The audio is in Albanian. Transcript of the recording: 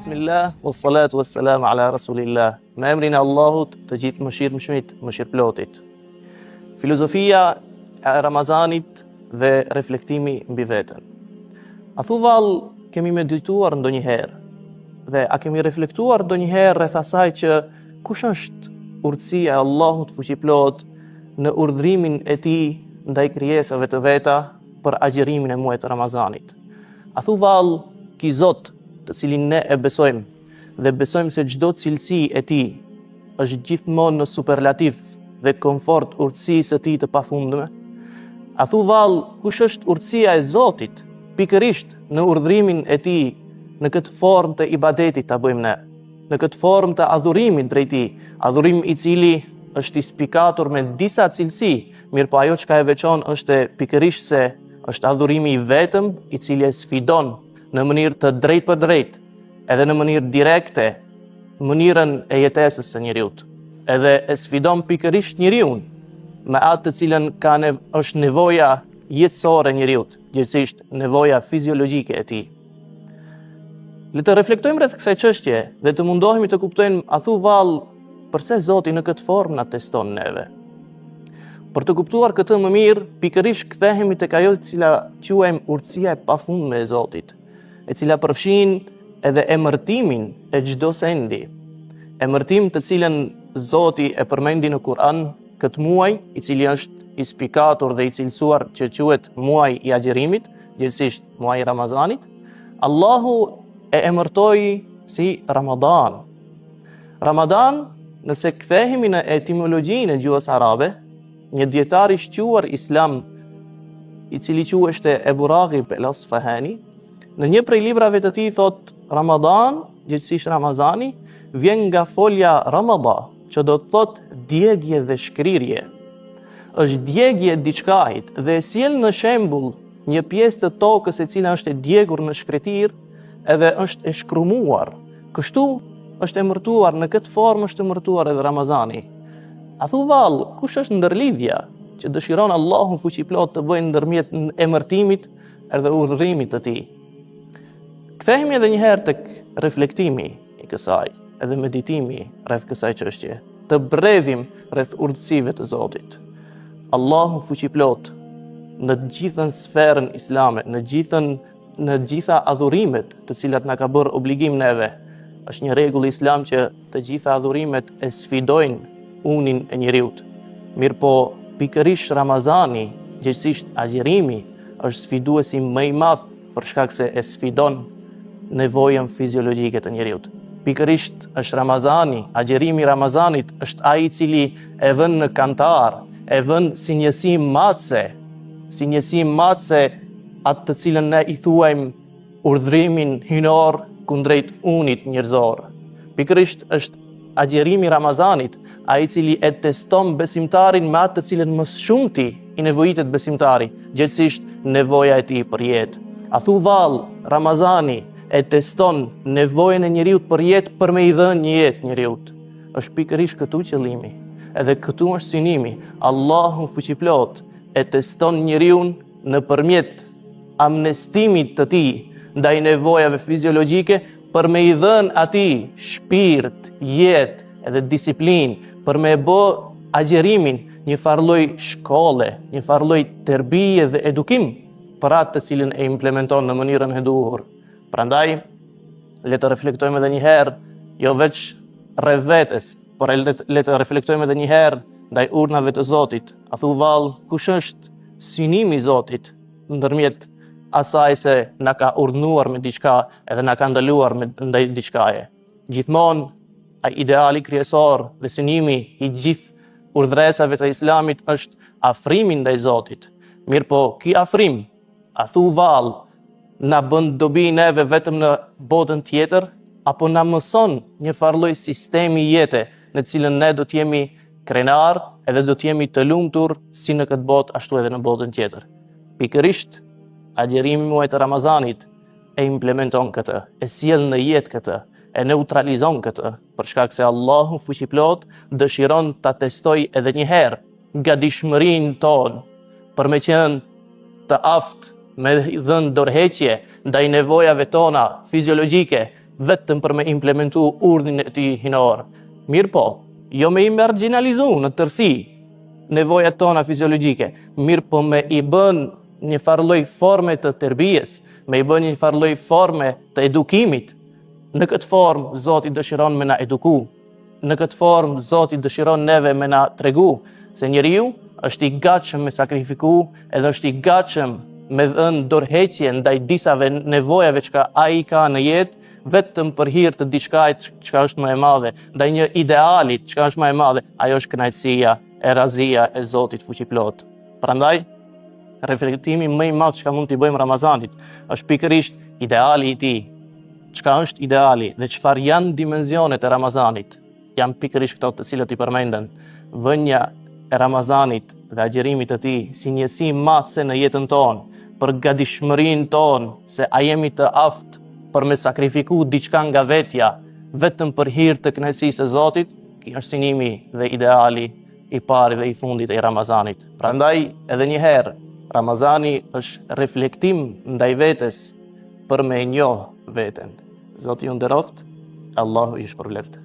Bismillah, wassalatu wassalamu ala rasulillah. Me emrin e Allahut, të gjithë mëshirë mëshirë plotit. Filozofia e Ramazanit dhe reflektimi mbi veten. A thu vallë, kemi medituar ndonjëherë dhe a kemi reflektuar ndonjëherë rreth asaj që kush është urtësia e Allahut fuqiplot në urdhrimin e tij ndaj krijesave të veta për agjërimin e muajit të Ramazanit. A thu vallë, ki Zot të cilin ne e besojmë dhe besojmë se çdo cilësi e tij është gjithmonë në superlativ dhe komfort urtësisë së tij të pafundme. A thu vallë, kush është urtësia e Zotit pikërisht në urdhrimin e tij në këtë formë të ibadetit ta bëjmë ne, në këtë formë të adhurimit drejt tij, adhurim i cili është i spikatur me disa cilësi, mirë po ajo çka e veçon është pikërisht se është adhurimi i vetëm i cili e sfidon në mënyrë të drejtë për drejtë, edhe në mënyrë direkte, mënyrën e jetesës së njeriut. Edhe e sfidon pikërisht njeriun me atë të cilën është nevoja jetësore e njeriut, gjithsesi nevoja fiziologjike e tij. Le të reflektojmë rreth kësaj çështje dhe të mundohemi të kuptojmë a thu vallë pse Zoti në këtë formë na teston neve. Për të kuptuar këtë më mirë, pikërisht kthehemi tek ajo e cila quajmë urtësia e pafundme e Zotit, e cila përfshin edhe emërtimin e çdo sendi. Emërtim të cilën Zoti e përmendi në Kur'an këtë muaj, i cili është i spikatur dhe i cilësuar që quhet muaj i agjërimit, gjithsesi muaji i Ramazanit, Allahu e emërtoi si Ramadan. Ramadan, nëse kthehemi në etimologjinë e gjuhës arabe, një dietar i shquar islam, i cili quheshte Ebu Raghib el-Asfahani, në një prej librave të tij thot Ramadan, gjithsesi Ramazani, vjen nga folja Ramada, që do të thot djegje dhe shkrirje. Është djegje e diçkait dhe e sjell në shembull një pjesë të tokës e cila është e djegur në shkretir edhe është e shkrumuar. Kështu është emërtuar, në këtë formë është emërtuar edhe Ramazani. A thu vallë, kush është ndërlidhja që dëshiron Allahu fuqiplot të bëjë ndërmjet emërtimit edhe urdhërimit të tij? Kthehemi edhe një herë tek reflektimi i kësaj, edhe meditimi rreth kësaj çështje, të bredhim rreth urtësive të Zotit. Allahu fuqiplot në të gjithën sferën islame, në gjitha adhurimet të cilat na ka bërë obligim neve, është një rregull islam që të gjitha adhurimet e sfidojnë unin e njeriut. Mirë po, pikërisht Ramazani, gjithsesi agjërimi, është sfiduesi më i madh për shkak se e sfidon nevojën fiziologjike të njeriut. Pikërisht është Ramazani, agjërimi i Ramazanit është ai i cili e vën në kantar, e vën si njësi matse atë të cilën ne i thuajmë urdhrimin hynor kundrejt unit njerëzor. Pikërisht është agjërimi i Ramazanit ai i cili e teston besimtarin me atë të cilën më shumti i nevojitet besimtari, gjithsesi nevoja e tij për jetë. A thu vallë, Ramazani e teston nevojën e njeriut për jetë, për me i dhënë një jetë njeriut. Është pikërisht këtu qëllimi, edhe këtu është synimi. Allahu fuqiplot e teston njeriun nëpërmjet amnestimit të tij ndaj nevojave fiziologjike, për me i dhënë atij shpirt, jetë edhe disiplinë, për me bë agjërimin një farloj shkolle, një farloj tërbije dhe edukim për atë të cilën e implementon në mënyrën e duhur. Prandaj, le të reflektojmë edhe një herë, jo veç rreth vetes, por le të reflektojmë edhe një herë ndaj urdhnave të Zotit. A thu vallë, kush është synimi i Zotit ndërmjet asaj se na ka urdhëruar me diçka edhe na ka ndaluar ndaj diçkaje. Gjithmonë ai ideali krijesor dhe synimi i gjithë urdhresave të Islamit është afrimi ndaj Zotit. Mirë po, ky afrim, a thu vallë, na bën dobi neve vetëm në botën tjetër, apo na mëson një farloj sistemi jete në cilën ne do t'jemi krenar edhe do t'jemi të lumtur si në këtë botë ashtu edhe në botën tjetër. Pikërisht, agjërimi i muajit të Ramazanit e implementon këtë, e sjell në jetë këtë, e neutralizon këtë, për shkak se Allahu fuqiplot dëshiron ta testoj edhe një herë gatishmërinë tonë për me qenë të aftë me dhënë dorëheqje ndaj nevojave tona fiziologjike vetëm për me implementu urdhin e tij hinor. Mirë po, jo me i marginalizu në tërësi nevojat tona fiziologjike, mirë po me i bën një farloj forme të tërbijes, me i bën një farloj forme të edukimit. Në këtë formë, Zoti dëshiron me na eduku. Në këtë formë, Zoti dëshiron neve me na tregu se njeriu është i gatshëm me sakrifiku, edhe është i gatshëm me dhënë dorëheqje ndaj disave nevojave që ai ka në jetë, vetëm për hir të diçkait që është më e madhe, ndaj një idealit që është më e madhe. Ajo është kënaqësia e razia e Zotit fuqiplot. Prandaj, reflektimi më i madh që mund t'i bëjmë Ramazanit është pikërisht ideali i tij. Çka është ideali dhe çfarë janë dimensionet e Ramazanit? Janë pikërisht këto të cilët i përmenden. Vënia e Ramazanit dhe agjerimit të tij si njësi matëse në jetën tonë, për gatishmërinë tonë se a jemi të aftë për me sakrifiku diçka nga vetja, vetëm për hir të kënaqësisë së Zotit. Ky është synimi dhe ideali i parë dhe i fundit e Ramazanit. Prandaj, edhe një herë, Ramazani është reflektim ndaj vetes për me njoh veten. Zoti ju nderoft, Allahu ju shpërbleft.